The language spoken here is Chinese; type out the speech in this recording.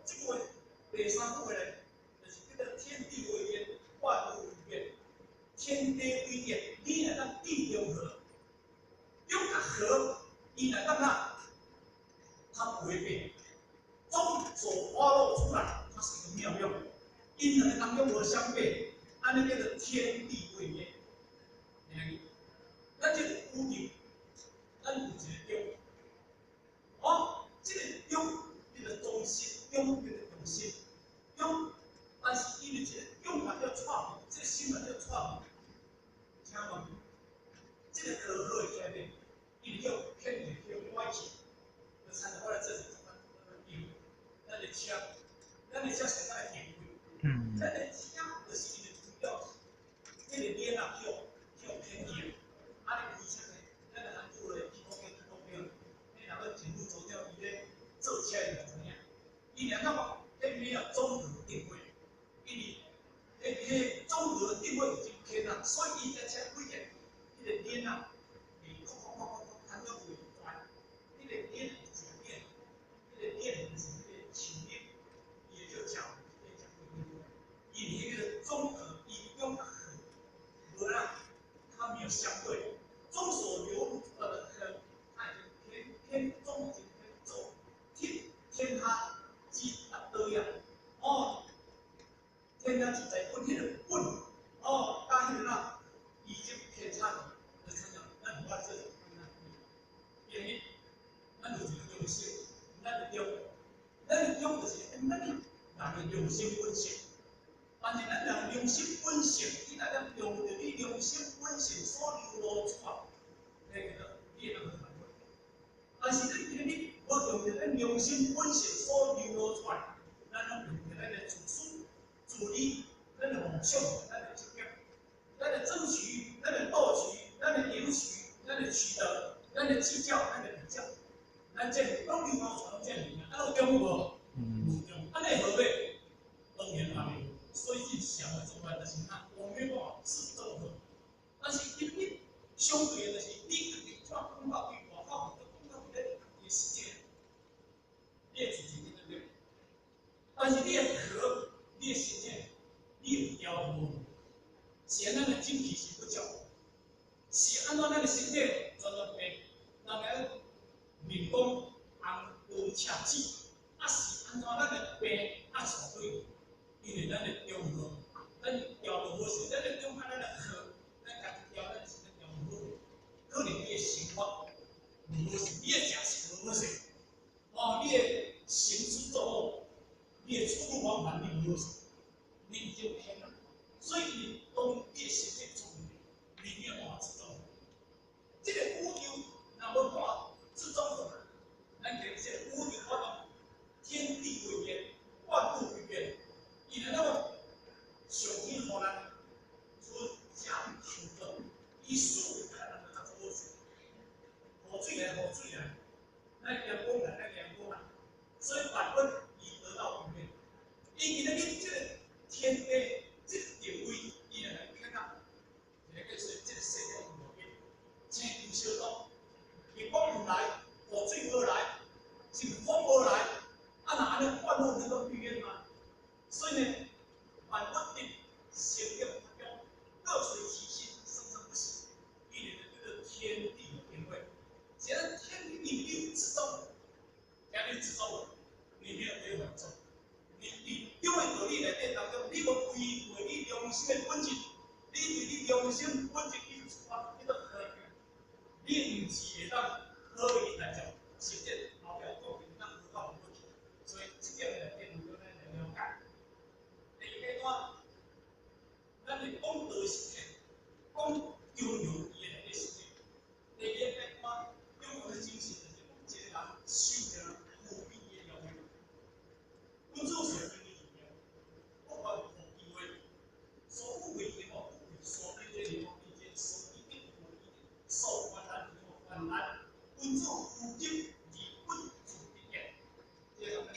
这句话第三句话呢，就是叫做天地为业，万物为业。天地为业，你来当地中和，中甲和，伊来当啊，它不会变。中所发露出来，它是一个妙用。因两个当中无相悖，安尼叫做天地为业。咱这个宇宙，咱有一个中，哦，这个中叫做中心，中叫做中心，中，但是伊的这个中嘛叫创，这个心嘛叫创，听无？这个可好的概念，伊叫偏离偏歪去，就参照我来这里咱们咱的车，咱的车现在定位，咱的车就是伊的主要，这个脸啊叫偏离。啊，你而且呢，咱个人做咧去公庙，你若要进入做掉伊咧做车的怎样？伊两个嘛，迄边啊综合定位，因为迄综合定位已经偏了，所以伊只车规个迄个脸啊，看到会转，迄个脸是正面，迄个脸是迄个前面，也就讲因为迄个综合伊用很无啦，它没有相对。中所流露出来的河，它已经偏中，已经偏重，天它之德呀，哦，天它之在本迄个本，哦，加迄个啦，已经偏差了，就参照咱我这种原因，咱就是用心，咱就是就是咱人的用心本性。但是咱人良心本性，你来咱用着你良心本性所流露出来，那个你会当很反悔。但是你无用着咱良心本性所流露出来，咱拢用着咱的自私、自利、咱的妄想、咱的执着、咱的争取、咱的斗取、咱的赢取、咱的取得、咱的计较、咱的比较，咱这拢流露出来这样，咱有中无？安尼何谓？当然啦。所以这想的中间就是它，我没办法自综合，但是因为相对的就是你自己怎讲到对外口，讲到对你世界，你自己对不对？但是你的和，你的世界，你有调无？是咱的精气是不足，是按照咱的身体全部变，人个面光红无赤子，啊是按照咱的病啊相对。因为咱的中和，咱调无好势，咱的中和咱的和，咱家己调，咱是咱调无好，可能你的生活无好势，你的食食无好势，哦，你的行事作恶，你的处处往返你无好势，你已经偏了，所以你当你的身体出问题，你没有办法自综合。这个宇宙若无办法自综合，咱讲这个宇宙活动，天地为业，万物为业。伊来那么上天互咱所讲求的，伊所看咱的做事，河水来河水来，咱阳光来咱阳光来，所以万物伊得到平衡。伊今日你这个天地这个定位，伊来看到，这个是这个世界无变，天地相当，阳光唔来，河水无来，是风无来，啊那安尼万物能够平衡吗？所以呢，万物的生养发展，各随其心，生生不息。因为这个天地的定位，既然天地你有自造，假如自造，你没有没有完整，你因为道理内底当中，你无为你良心的本质，你对你良心本质去出发，你都可以，你唔是会当好